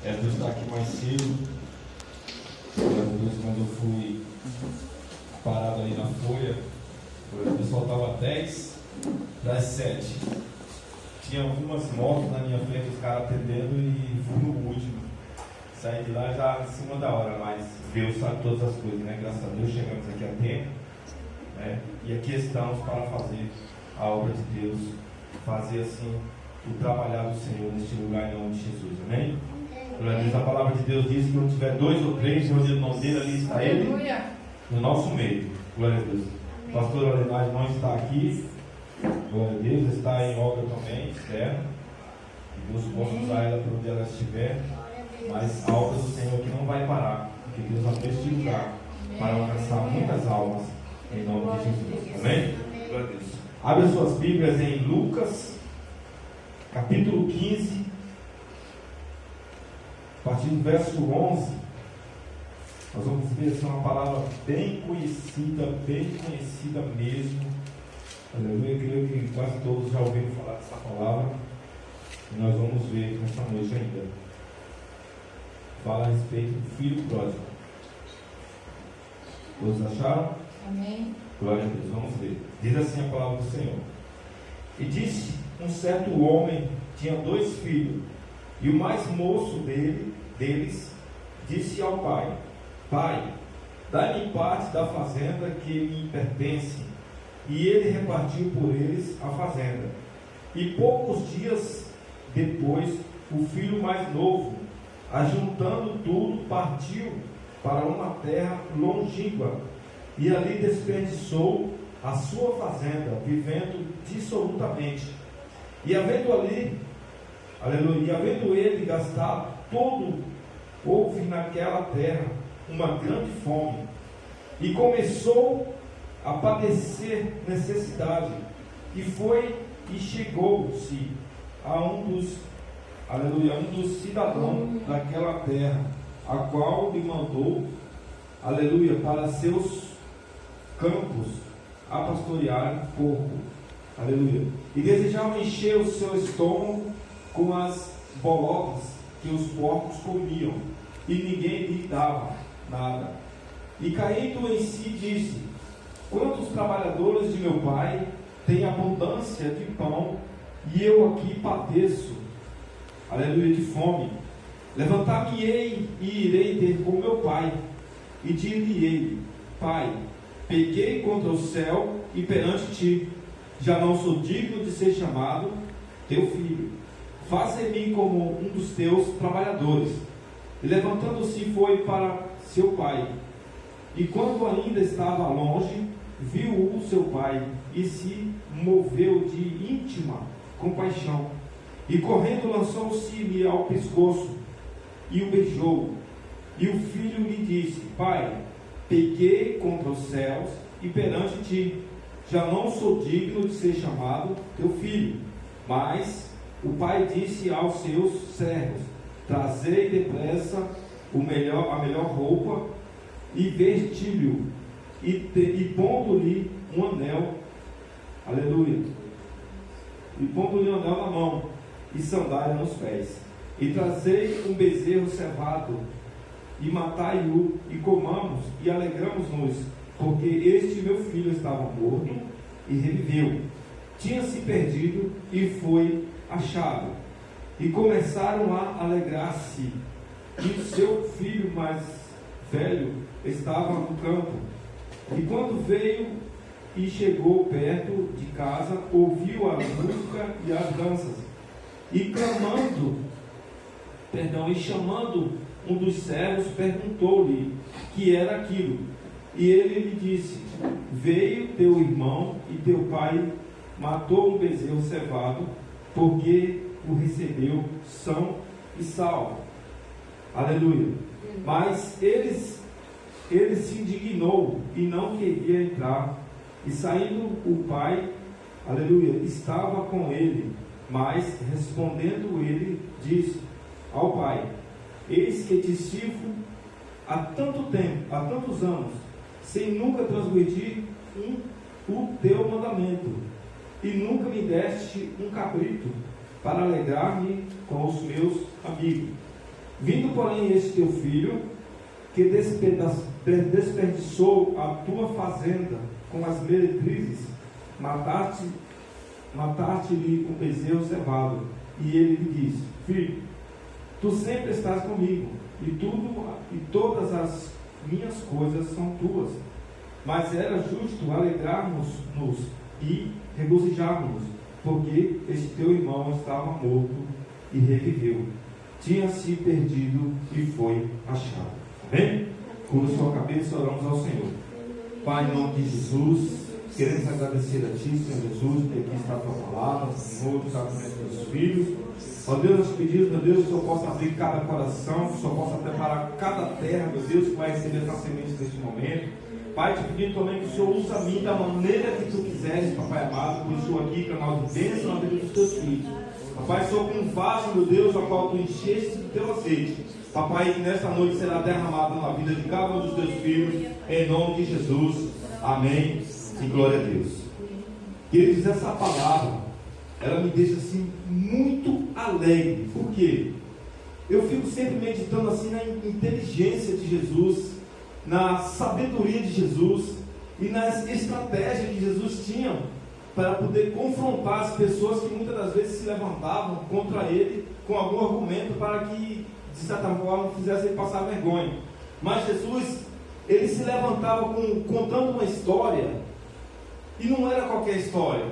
Deus está aqui mais cedo. Quando eu fui parado ali na folha, o pessoal estava 10 das 7. Tinha algumas motos na minha frente, os caras atendendo, e fui no último. Saí de lá já em cima da hora, mas Deus sabe todas as coisas, né? Graças a Deus chegamos aqui a tempo, né? E aqui estamos para fazer a obra de Deus, fazer assim o trabalhar do Senhor neste lugar em nome de Jesus, amém? Glória a Deus. A palavra de Deus diz que onde tiver 2 ou 3 reunidos no nome dele, ali está ele, no nosso meio. Glória a Deus. O pastor Alenagem não está aqui, glória a Deus, está em obra também, externa. Que Deus possa usar ela para onde ela estiver, mas a obra do Senhor aqui não vai parar, porque Deus abriu este lugar para alcançar muitas almas em nome de Jesus, amém? Glória a Deus. Abre as suas Bíblias em Lucas, capítulo 15, a partir do verso 11. Nós vamos ver essa uma palavra bem conhecida mesmo. Aleluia, eu creio que quase todos já ouviram falar dessa palavra, e nós vamos ver nessa noite ainda. Fala a respeito do filho pródigo. Todos acharam? Amém. Glória a Deus, vamos ver. Diz assim a palavra do Senhor. E disse um certo homem, tinha 2 filhos, e o mais moço deles disse ao pai: Pai, dá-me parte da fazenda que me pertence. E ele repartiu por eles a fazenda. E poucos dias depois, o filho mais novo, ajuntando tudo, partiu para uma terra longínqua, e ali desperdiçou a sua fazenda, vivendo dissolutamente. E havendo ali, aleluia, e havendo ele gastado todo, houve naquela terra uma grande fome, e começou a padecer necessidade, e foi e chegou-se a um dos cidadãos daquela terra, a qual lhe mandou, aleluia, para seus campos a pastorear porco, aleluia, e desejava encher o seu estômago com as bolotas que os porcos comiam, e ninguém lhe dava nada. E caindo em si disse: Quantos trabalhadores de meu pai têm abundância de pão, e eu aqui padeço, aleluia, de fome. Levantar-me-ei e irei ter com meu pai, e dir-lhe-ei: Pai, pequei contra o céu e perante ti, já não sou digno de ser chamado teu filho. Faze-me como um dos teus trabalhadores. E levantando-se foi para seu pai. E quando ainda estava longe, viu-o seu pai, e se moveu de íntima compaixão. E correndo lançou-se-lhe ao pescoço, e o beijou. E o filho lhe disse: Pai, pequei contra os céus e perante ti, já não sou digno de ser chamado teu filho. Mas o pai disse aos seus servos: Trazei depressa a melhor roupa, e vestiu-lhe, e pondo-lhe um anel, aleluia, e pondo-lhe um anel na mão, e sandália nos pés. E trazei um bezerro cevado, e matai-o, e comamos, e alegramos-nos, porque este meu filho estava morto, e reviveu. Tinha se perdido, e foi achado. E começaram a alegrar-se. E o seu filho mais velho estava no campo. E quando veio e chegou perto de casa, ouviu a música e as danças. E chamando um dos servos, perguntou-lhe que era aquilo. E ele lhe disse: Veio teu irmão e teu pai matou um bezerro cevado, porque o recebeu são e salvo. Aleluia. Mas ele se indignou e não queria entrar. E saindo o pai, aleluia, estava com ele. Mas respondendo ele, disse ao pai: Eis que te sirvo há tantos anos, sem nunca transgredir o teu mandamento, e nunca me deste um cabrito para alegrar-me com os meus amigos. Vindo, porém, este teu filho, que desperdiçou a tua fazenda com as meretrizes, mataste-lhe um bezerro cevado. E ele lhe disse: filho, tu sempre estás comigo, e todas as minhas coisas são tuas. Mas era justo alegrarmos-nos e regozijarmos-nos, porque este teu irmão estava morto e reviveu, tinha se perdido e foi achado. Amém? Curva sua cabeça, oramos ao Senhor. Pai, em nome de Jesus, queremos agradecer a Ti, Senhor Jesus, por aqui está a Tua palavra, Senhor, que está com os teus filhos. Ó Deus, nós pedimos, meu Deus, que o Senhor possa abrir cada coração, que o Senhor possa preparar cada terra, meu Deus, que vai receber essa semente neste momento. Pai, te pedindo também que o Senhor use a mim da maneira que Tu quiseres, Papai amado, por estou aqui, canal de bênção na vida dos Teus filhos. Papai, sou como um vaso, meu Deus, a qual Tu encheste do Teu azeite. Papai, que nesta noite será derramado na vida de cada um dos Teus filhos, em nome de Jesus. Amém. E glória a Deus. Queridos, essa palavra, ela me deixa assim muito alegre. Por quê? Eu fico sempre meditando assim na inteligência de Jesus, na sabedoria de Jesus e nas estratégias que Jesus tinha para poder confrontar as pessoas que muitas das vezes se levantavam contra ele com algum argumento para que, de certa forma, fizesse ele passar vergonha. Mas Jesus, ele se levantava contando uma história, e não era qualquer história.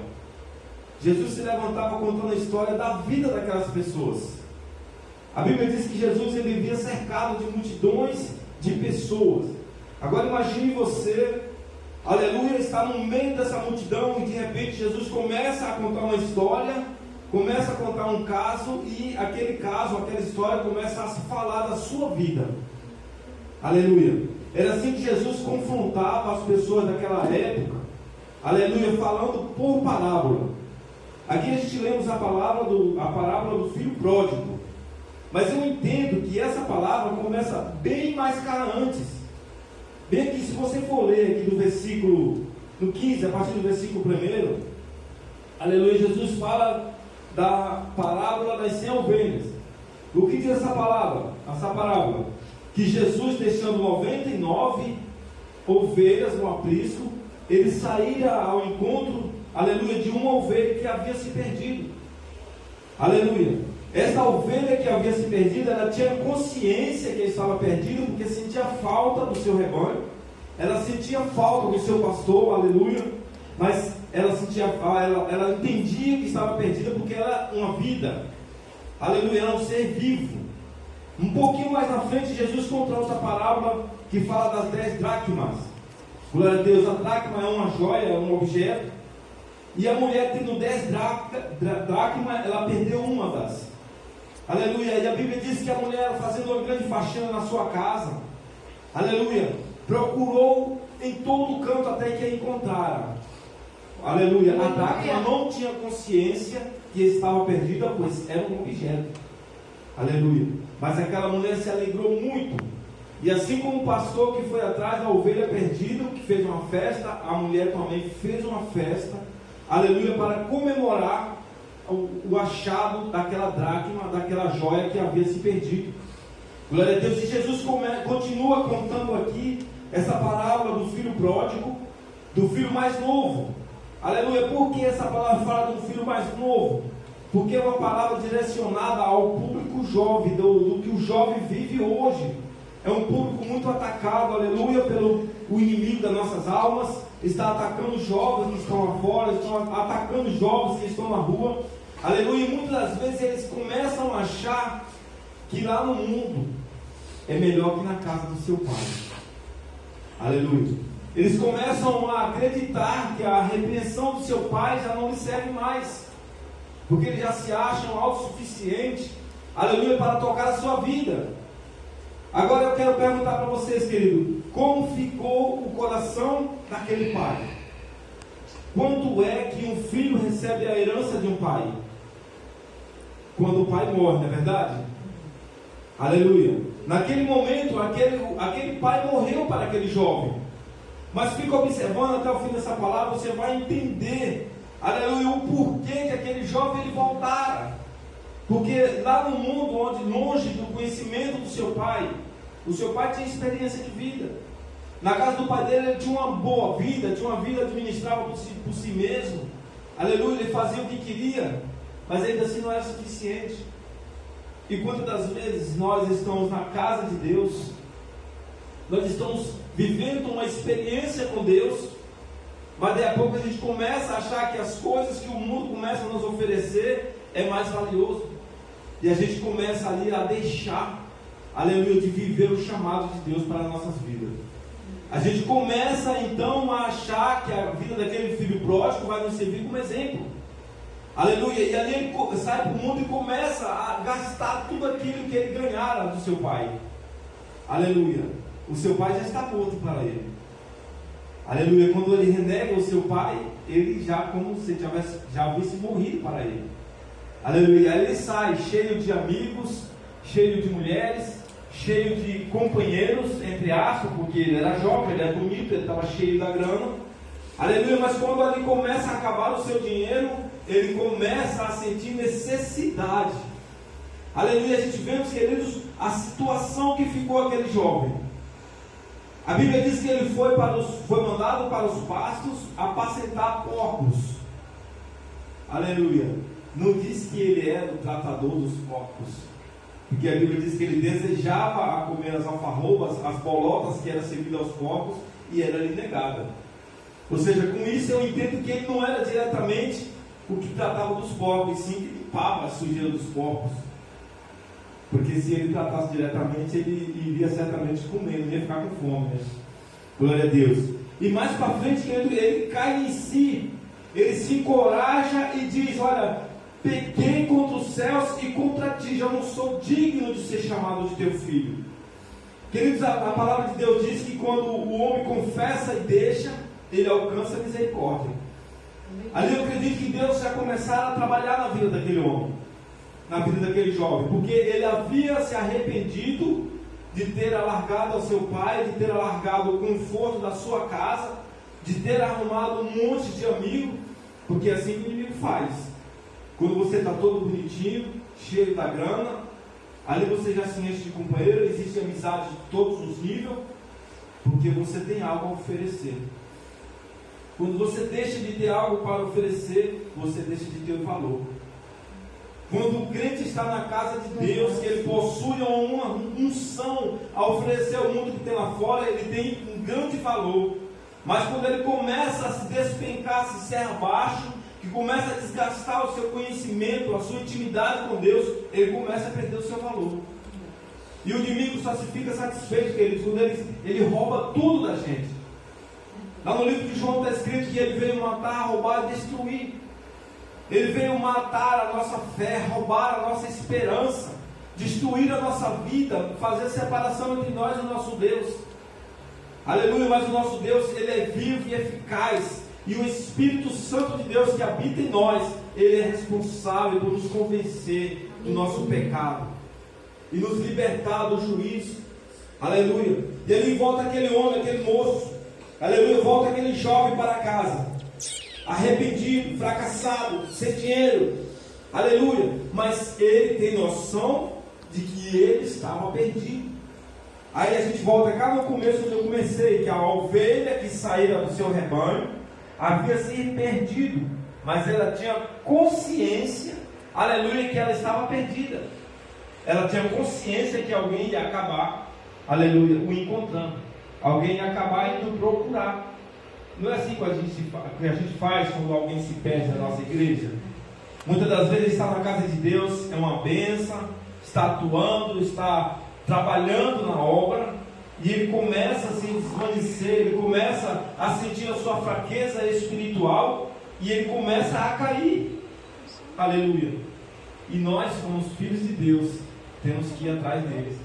Jesus se levantava contando a história da vida daquelas pessoas. A Bíblia diz que Jesus, ele vivia cercado de multidões de pessoas. Agora imagine você, aleluia, está no meio dessa multidão e de repente Jesus começa a contar uma história, começa a contar um caso, e aquele caso, aquela história começa a se falar da sua vida. Aleluia. Era assim que Jesus confrontava as pessoas daquela época, aleluia, falando por parábola. Aqui a gente lemos a parábola do filho pródigo, mas eu entendo que essa palavra começa bem mais cá antes. Bem aqui, se você for ler aqui do versículo, no 15, a partir do versículo 1, aleluia, Jesus fala da parábola das 100 ovelhas. O que diz essa parábola? Que Jesus, deixando 99 ovelhas no aprisco, ele saíra ao encontro, aleluia, de uma ovelha que havia se perdido. Aleluia. Essa ovelha que havia se perdido, ela tinha consciência que estava perdida, porque sentia falta do seu rebanho, ela sentia falta do seu pastor, aleluia, mas ela entendia que estava perdida, porque era uma vida, aleluia, era um ser vivo. Um pouquinho mais na frente, Jesus conta outra parábola que fala das 10 dracmas. Glória a Deus, a dracma é uma joia, é um objeto, e a mulher tendo 10 dracmas, ela perdeu uma das. Aleluia, e a Bíblia diz que a mulher, fazendo uma grande faxina na sua casa, aleluia, procurou em todo canto até que a encontrara. Aleluia, a dracma não tinha consciência que estava perdida, pois era um objeto. Aleluia, mas aquela mulher se alegrou muito. E assim como o pastor que foi atrás da ovelha perdida, que fez uma festa, a mulher também fez uma festa, aleluia, para comemorar o achado daquela dracma, daquela joia que havia se perdido. Glória a Deus. E Jesus continua contando aqui essa parábola do filho pródigo, do filho mais novo. Aleluia. Por que essa palavra fala do filho mais novo? Porque é uma palavra direcionada ao público jovem, do que o jovem vive hoje. É um público muito atacado, aleluia, pelo o inimigo das nossas almas. Está atacando os jovens que estão lá fora, estão atacando os jovens que estão na rua. Aleluia, e muitas das vezes eles começam a achar que lá no mundo é melhor que na casa do seu pai. Aleluia. Eles começam a acreditar que a repreensão do seu pai já não lhe serve mais, porque eles já se acham autossuficientes, aleluia, para tocar a sua vida. Agora eu quero perguntar para vocês, querido, como ficou o coração daquele pai? Quando é que um filho recebe a herança de um pai? Quando o pai morre, não é verdade? Aleluia. Naquele momento, aquele pai morreu para aquele jovem. Mas fica observando até o fim dessa palavra, você vai entender, aleluia, o porquê que aquele jovem ele voltara. Porque lá no mundo, onde longe do conhecimento do seu pai, o seu pai tinha experiência de vida. Na casa do pai dele, ele tinha uma boa vida, tinha uma vida, administrava por si mesmo. Aleluia, ele fazia o que queria, mas ainda assim não era suficiente. E quantas das vezes nós estamos na casa de Deus, nós estamos vivendo uma experiência com Deus, mas daí a pouco a gente começa a achar que as coisas que o mundo começa a nos oferecer é mais valioso. E a gente começa ali a deixar, aleluia, de viver o chamado de Deus para as nossas vidas. A gente começa então a achar que a vida daquele filho pródigo vai nos servir como exemplo. Aleluia. E ali ele sai para o mundo e começa a gastar tudo aquilo que ele ganhara do seu pai. Aleluia. O seu pai já está morto para ele. Aleluia. Quando ele renega o seu pai, ele já como se já havia morrido para ele. Aleluia. Aí ele sai cheio de amigos, cheio de mulheres, cheio de companheiros, entre aspas, porque ele era jovem, ele era bonito, ele estava cheio da grana. Aleluia. Mas quando ele começa a acabar o seu dinheiro, ele começa a sentir necessidade. Aleluia. A gente vemos, queridos, a situação que ficou aquele jovem. A Bíblia diz que ele foi mandado para os pastos apacentar porcos. Aleluia. Não diz que ele era o tratador dos porcos, porque a Bíblia diz que ele desejava comer as alfarrobas, as bolotas que eram servidas aos porcos, e era lhe negada. Ou seja, com isso eu entendo que ele não era diretamente o que tratava dos porcos, e sim que limpava a sujeira dos porcos. Porque se ele tratasse diretamente, ele iria certamente comer, não ia ficar com fome, né? Glória a Deus. E mais para frente, ele cai em si, ele se encoraja e diz: olha, pequei contra os céus e contra ti, já não sou digno de ser chamado de teu filho. Queridos, a palavra de Deus diz que quando o homem confessa e deixa, ele alcança a misericórdia. Ali eu acredito que Deus já começara a trabalhar na vida daquele homem, na vida daquele jovem, porque ele havia se arrependido de ter alargado ao seu pai, de ter alargado o conforto da sua casa, de ter arrumado um monte de amigos, porque é assim que o inimigo faz. Quando você está todo bonitinho, cheio da grana, ali você já se enche de companheiro, existe amizade de todos os níveis, porque você tem algo a oferecer. Quando você deixa de ter algo para oferecer, você deixa de ter o valor. Quando o crente está na casa de Deus, que ele possui uma unção a oferecer ao mundo que tem lá fora, ele tem um grande valor. Mas quando ele começa a se despencar, se serra abaixo, que começa a desgastar o seu conhecimento, a sua intimidade com Deus, ele começa a perder o seu valor. E o inimigo só se fica satisfeito, queridos, quando ele rouba tudo da gente. Lá no livro de João está escrito que ele veio matar, roubar e destruir. Ele veio matar a nossa fé, roubar a nossa esperança, destruir a nossa vida, fazer separação entre nós e o nosso Deus. Aleluia, mas o nosso Deus, ele é vivo e eficaz. E o Espírito Santo de Deus que habita em nós, ele é responsável por nos convencer do nosso pecado e nos libertar do juízo. Aleluia. E ali volta aquele homem, aquele moço. Aleluia, volta aquele jovem para casa, arrependido, fracassado, sem dinheiro. Aleluia. Mas ele tem noção de que ele estava perdido. Aí a gente volta cá no começo, onde eu comecei, que a ovelha que saíra do seu rebanho havia se perdido, mas ela tinha consciência, aleluia, que ela estava perdida. Ela tinha consciência que alguém ia acabar, aleluia, o encontrando. Alguém ia acabar indo procurar. Não é assim que a gente faz quando alguém se perde na nossa igreja? Muitas das vezes está na casa de Deus, é uma bênção, está atuando, está trabalhando na obra, e ele começa a se desvanecer, ele começa a sentir a sua fraqueza espiritual, e ele começa a cair. Aleluia. E nós, como os filhos de Deus, temos que ir atrás deles.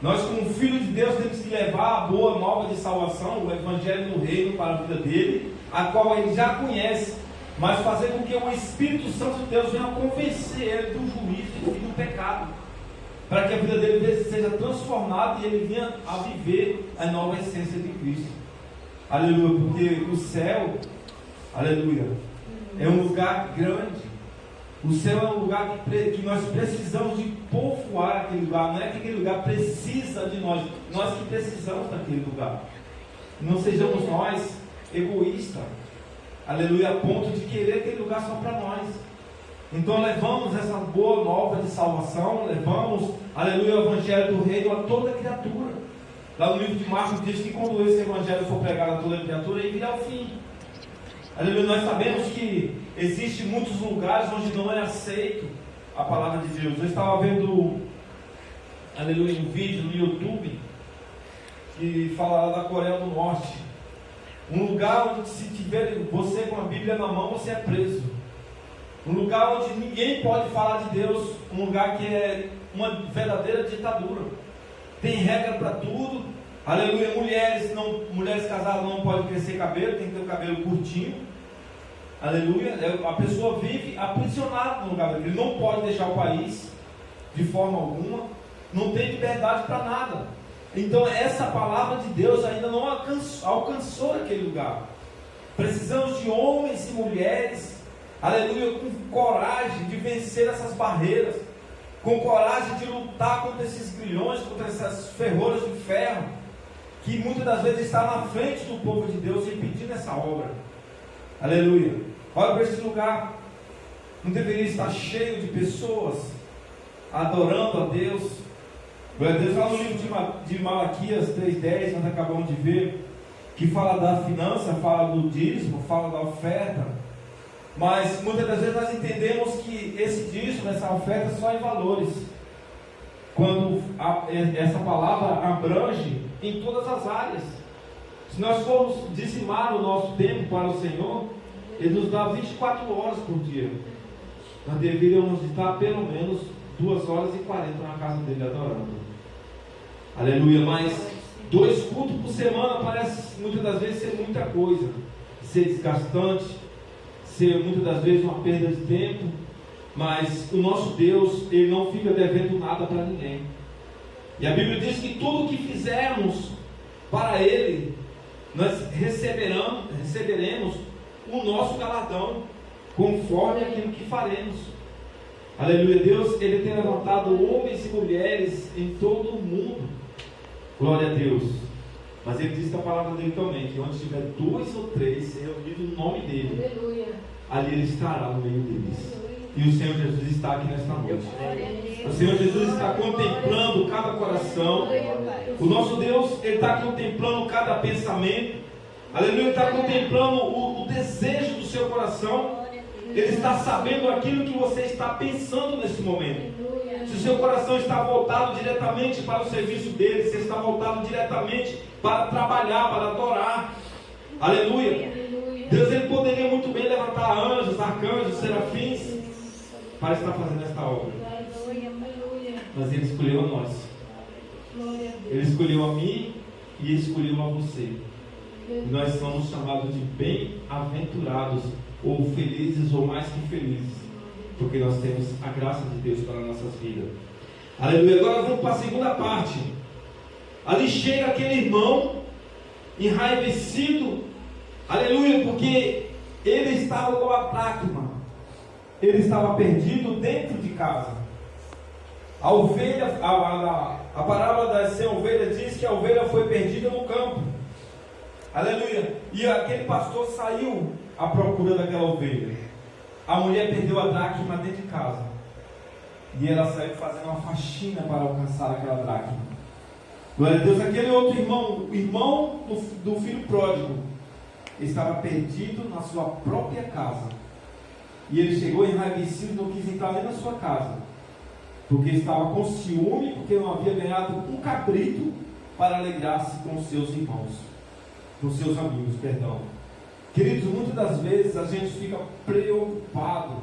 Nós, como filhos de Deus, temos que levar a boa nova de salvação, o evangelho do reino, para a vida dele, a qual ele já conhece, mas fazer com que o Espírito Santo de Deus venha convencer ele do juízo e do pecado, para que a vida dele seja transformada e ele venha a viver a nova essência de Cristo. Aleluia, porque o céu, aleluia, é um lugar grande, O céu é um lugar que nós precisamos de povoar aquele lugar. Não é que aquele lugar precisa de nós, nós que precisamos daquele lugar. Não sejamos nós egoístas, aleluia, a ponto de querer aquele lugar só para nós. Então levamos essa boa nova de salvação, levamos, aleluia, o evangelho do reino a toda criatura. Lá no livro de Marcos diz que quando esse evangelho for pregado a toda criatura, ele virá ao fim. Aleluia, nós sabemos que existem muitos lugares onde não é aceito a palavra de Deus. Eu estava vendo, aleluia, um vídeo no YouTube que fala da Coreia do Norte. Um lugar onde, se tiver você com a Bíblia na mão, você é preso. Um lugar onde ninguém pode falar de Deus. Um lugar que é uma verdadeira ditadura. Tem regra para tudo. Aleluia. Mulheres casadas não podem crescer cabelo, tem que ter o cabelo curtinho. Aleluia. A pessoa vive aprisionada no lugar dele. Ele não pode deixar o país de forma alguma. Não tem liberdade para nada. Então essa palavra de Deus ainda não alcançou aquele lugar. Precisamos de homens e mulheres, aleluia, com coragem de vencer essas barreiras, com coragem de lutar contra esses grilhões, contra essas ferrolhas de ferro, que muitas das vezes está na frente do povo de Deus impedindo essa obra. Aleluia. Olha para esse lugar. Não deveria estar cheio de pessoas adorando a Deus. Glória a Deus. Fala no livro de Malaquias 3:10, nós acabamos de ver, que fala da finança, fala do dízimo, fala da oferta. Mas muitas das vezes nós entendemos que esse dízimo, essa oferta é só em valores, quando essa palavra abrange em todas as áreas. Se nós formos dizimar o nosso tempo para o Senhor, Ele nos dá 24 horas por dia. Nós deveríamos estar pelo menos 2 horas e 40 na casa dele adorando. Aleluia. Mas 2 cultos por semana parece muitas das vezes ser muita coisa, ser desgastante, ser muitas das vezes uma perda de tempo. Mas o nosso Deus, Ele não fica devendo nada para ninguém. E a Bíblia diz que tudo o que fizermos para Ele, nós receberemos o nosso galardão, conforme aquilo que faremos. Aleluia. Deus, Ele tem levantado homens e mulheres em todo o mundo. Glória a Deus. Mas Ele diz na palavra dele também, que onde tiver 2 ou 3 reunidos no nome dele, aleluia, ali Ele estará no meio deles. Aleluia. E o Senhor Jesus está aqui nesta noite. O Senhor Jesus está contemplando cada coração. O nosso Deus, Ele está contemplando cada pensamento. Aleluia. Ele está contemplando o desejo do seu coração. Ele está sabendo aquilo que você está pensando nesse momento. Se o seu coração está voltado diretamente para o serviço dele, se está voltado diretamente para trabalhar, para adorar. Aleluia. Deus, Ele poderia muito bem levantar anjos, arcanjos, serafins para estar fazendo esta obra. Mas Ele escolheu a nós. Ele escolheu a mim e Ele escolheu a você. E nós somos chamados de bem-aventurados, ou felizes, ou mais que felizes, porque nós temos a graça de Deus para as nossas vidas. Aleluia. Agora vamos para a segunda parte. Ali chega aquele irmão enraivecido, aleluia, porque ele estava com a dracma, ele estava perdido dentro de casa. A ovelha, a parábola da sem ovelha diz que a ovelha foi perdida no campo. Aleluia. E aquele pastor saiu à procura daquela ovelha. A mulher perdeu a dracma dentro de casa. E ela saiu fazendo uma faxina para alcançar aquela dracma. Glória a Deus. Aquele outro irmão, o irmão do filho pródigo, estava perdido na sua própria casa. E ele chegou enraivecido, não quis entrar nem na sua casa, porque estava com ciúme, porque não havia ganhado um cabrito para alegrar-se com os seus irmãos, com os seus amigos, perdão. Queridos, muitas das vezes a gente fica preocupado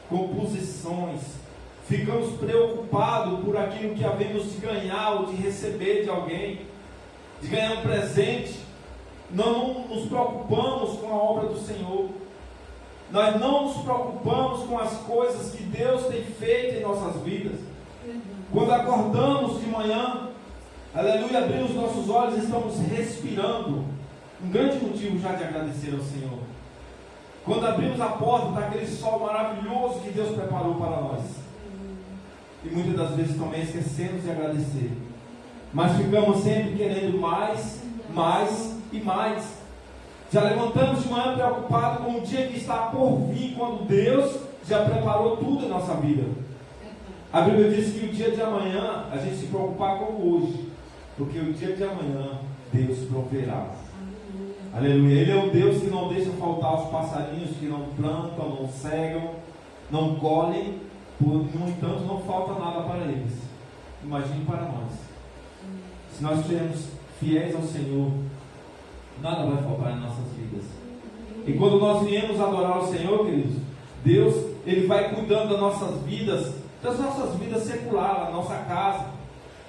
com posições, ficamos preocupados por aquilo que havemos de ganhar ou de receber de alguém, de ganhar um presente. Nós não nos preocupamos com a obra do Senhor, nós não nos preocupamos com as coisas que Deus tem feito em nossas vidas. Quando acordamos de manhã, aleluia, abrimos nossos olhos e estamos respirando, um grande motivo já de agradecer ao Senhor. Quando abrimos a porta, está aquele sol maravilhoso que Deus preparou para nós. E muitas das vezes também esquecemos de agradecer. Mas ficamos sempre querendo mais, mais e mais. Já levantamos de manhã preocupados com o dia que está por vir, quando Deus já preparou tudo em nossa vida. A Bíblia diz que o dia de amanhã a gente se preocupar com o hoje, porque o dia de amanhã Deus proverá. Aleluia. Ele é o Deus que não deixa faltar os passarinhos, que não plantam, não cegam, não colhem, no entanto não falta nada para eles. Imagine para nós. Se nós estivermos fiéis ao Senhor, nada vai faltar em nossas vidas. E quando nós viemos adorar o Senhor, queridos, Deus, Ele vai cuidando das nossas vidas seculares, da nossa casa.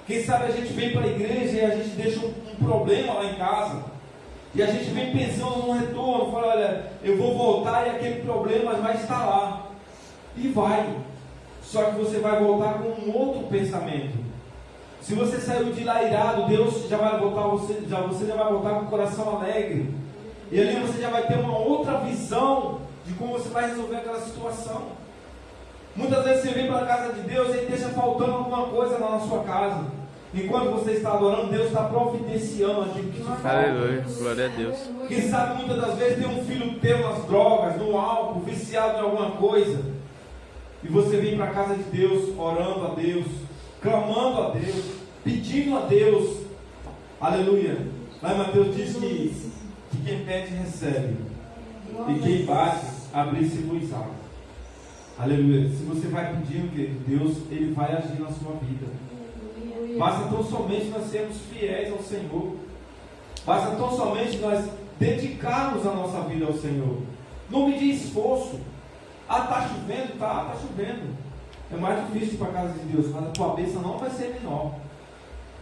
Quem sabe a gente vem para a igreja e a gente deixa um problema lá em casa. E a gente vem pensando num retorno, fala, olha, eu vou voltar e aquele problema vai estar lá. E vai. Só que você vai voltar com um outro pensamento. Se você saiu de lá irado, Deus já vai voltar, você já vai voltar com o coração alegre. E ali você já vai ter uma outra visão de como você vai resolver aquela situação. Muitas vezes você vem para a casa de Deus e deixa faltando alguma coisa lá na sua casa. Enquanto você está adorando, Deus está providenciando aquilo que te falta. Aleluia, glória a Deus. Quem sabe muitas das vezes tem um filho teu nas drogas, no álcool, viciado em alguma coisa. E você vem para a casa de Deus, orando a Deus, clamando a Deus, pedindo a Deus. Aleluia. Lá em Mateus diz que quem pede recebe. E quem bate, abrir-se-vos-á. Aleluia. Se você vai pedindo, querido, Deus, Ele vai agir na sua vida. Basta tão somente nós sermos fiéis ao Senhor. Basta tão somente nós dedicarmos a nossa vida ao Senhor. Não medir esforço. Está chovendo? Está chovendo. É mais difícil para a casa de Deus, mas a tua bênção não vai ser menor.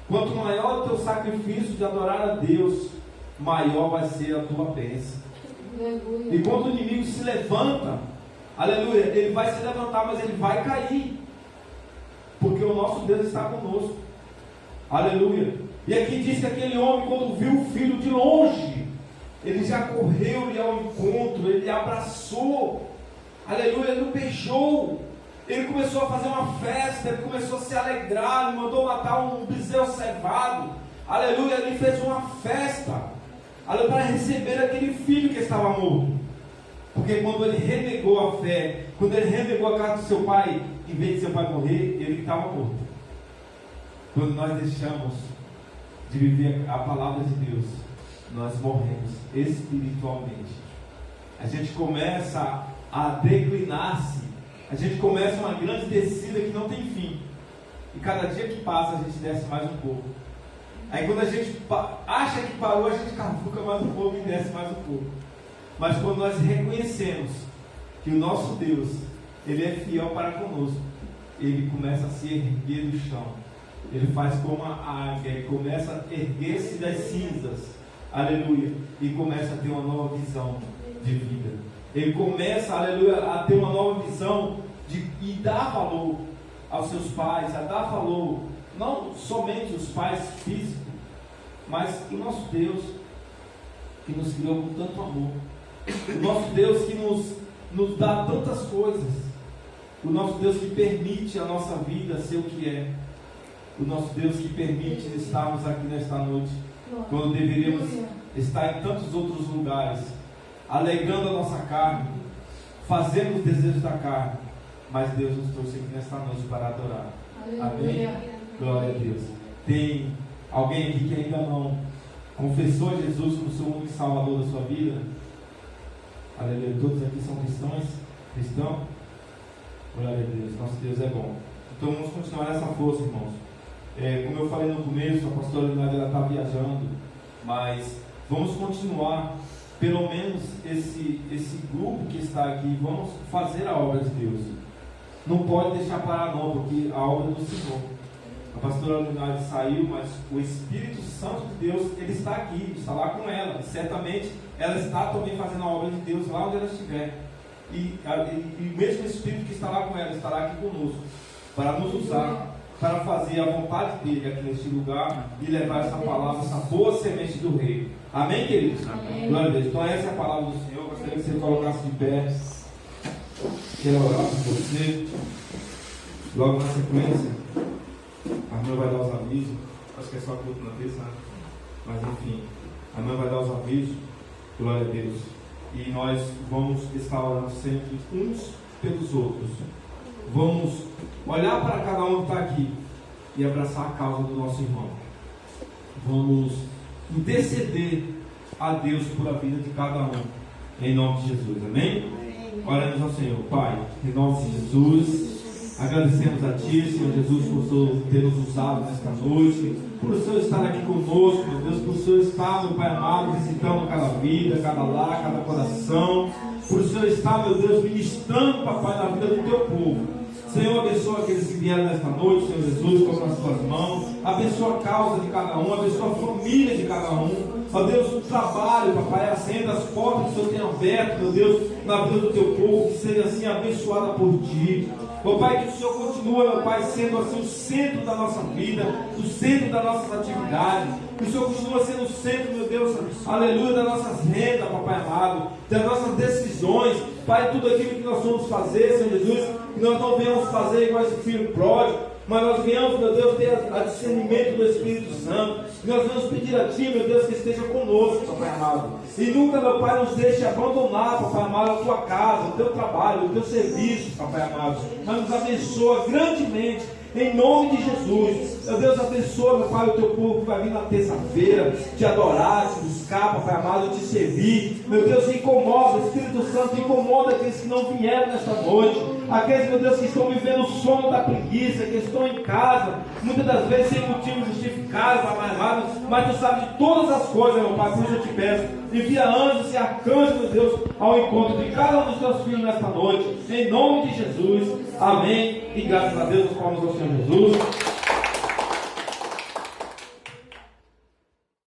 Quanto maior o teu sacrifício de adorar a Deus, maior vai ser a tua bênção. E quando o inimigo se levanta, aleluia, ele vai se levantar, mas ele vai cair. Porque o nosso Deus está conosco. Aleluia. E aqui diz que aquele homem, quando viu o filho de longe, ele já correu-lhe ao encontro, ele abraçou. Aleluia, ele o beijou. Ele começou a fazer uma festa, ele começou a se alegrar, ele mandou matar um bezerro cevado. Aleluia, ele fez uma festa. Aleluia, para receber aquele filho que estava morto. Porque quando ele renegou a fé, quando ele renegou a casa do seu pai, em vez de seu pai morrer, ele estava morto. Quando nós deixamos de viver a palavra de Deus, nós morremos espiritualmente. A gente começa a declinar-se. A gente começa uma grande descida que não tem fim. E cada dia que passa, a gente desce mais um pouco. Aí quando a gente acha que parou, a gente cavuca mais um pouco e desce mais um pouco. Mas quando nós reconhecemos que o nosso Deus, Ele é fiel para conosco, Ele começa a se erguer do chão. Ele faz como a águia, Ele começa a erguer-se das cinzas. Aleluia. E começa a ter uma nova visão de vida. Ele começa, aleluia, a ter uma nova visão e dar valor aos seus pais, a dar valor, não somente os pais físicos, mas o nosso Deus, que nos criou com tanto amor. O nosso Deus que nos dá tantas coisas. O nosso Deus que permite a nossa vida ser o que é. O nosso Deus que permite estarmos aqui nesta noite, quando deveríamos estar em tantos outros lugares, alegrando a nossa carne, fazendo os desejos da carne. Mas Deus nos trouxe aqui nesta noite para adorar. Amém? Glória a Deus. Tem alguém aqui que ainda não confessou Jesus como seu único salvador da sua vida? Aleluia. Todos aqui são cristãos? Glória a Deus. Nosso Deus é bom. Então vamos continuar nessa força, irmãos. Como eu falei no começo, a pastora Leonardo está viajando, mas vamos continuar. Pelo menos esse grupo que está aqui, vamos fazer a obra de Deus. Não pode deixar parar não, porque a obra do Senhor. A pastora Leonardo saiu, mas o Espírito Santo de Deus, Ele está aqui, está lá com ela. E certamente ela está também fazendo a obra de Deus lá onde ela estiver. E o mesmo Espírito que está lá com ela, estará aqui conosco, para nos usar. para fazer a vontade dele aqui neste lugar e levar essa palavra, essa boa semente do rei. Amém, queridos? Amém. Glória a Deus. Então essa é a palavra do Senhor. Eu gostaria que você colocasse de pé. Quero orar por você. Logo na sequência, a irmã vai dar os avisos. Acho que é só culto na terça, né? Mas enfim, a irmã vai dar os avisos. Glória a Deus. E nós vamos estar orando sempre uns pelos outros. Vamos olhar para cada um que está aqui e abraçar a causa do nosso irmão. Vamos interceder a Deus por a vida de cada um, em nome de Jesus. Amém? Oremos ao Senhor. Pai, em nome de Jesus, agradecemos a Ti, Senhor Jesus, por o Senhor ter nos usado nesta noite, por o Senhor estar aqui conosco, meu Deus, por o Senhor estar, meu Pai amado, visitando cada vida, cada lar, cada coração, por o Senhor estar, meu Deus, ministrando, Papai, na vida do Teu povo. Senhor, abençoa aqueles que vieram nesta noite, Senhor Jesus, coloca nas Tuas mãos, abençoa a causa de cada um, abençoa a família de cada um, ó Deus, o trabalho, Papai, acenda as portas que o Senhor tem aberto, meu Deus, na vida do Teu povo, que seja assim abençoada por Ti. Ó Pai, que o Senhor continue, meu Pai, sendo assim o centro da nossa vida, o centro das nossas atividades, que o Senhor continue sendo o centro, meu Deus, aleluia, das nossas rendas, Papai amado, das nossas decisões, Pai, tudo aquilo que nós vamos fazer, Senhor Jesus, que nós não venhamos fazer igual esse filho pródigo, mas nós venhamos, meu Deus, ter a discernimento do Espírito Santo, que nós vamos pedir a Ti, meu Deus, que esteja conosco, Papai amado, e nunca, meu Pai, nos deixe abandonar, Papai amado, a Tua casa, o Teu trabalho, o Teu serviço, Papai amado, mas nos abençoa grandemente, em nome de Jesus. Meu Deus, abençoa, meu Pai, o Teu povo que vai vir na terça-feira te adorar, te buscar, Papai amado, te servir. Meu Deus, incomoda, o Espírito Santo incomoda aqueles que não vieram nesta noite, aqueles, meu Deus, que estão vivendo o sono da preguiça, que estão em casa, muitas das vezes sem motivo justificado, Papai amado, mas Tu sabes de todas as coisas, meu Pai, por isso eu te peço, envia anjos e arcanjos, meu Deus, ao encontro de cada um dos Teus filhos nesta noite, em nome de Jesus, amém, e graças a Deus, palmas ao Senhor Jesus.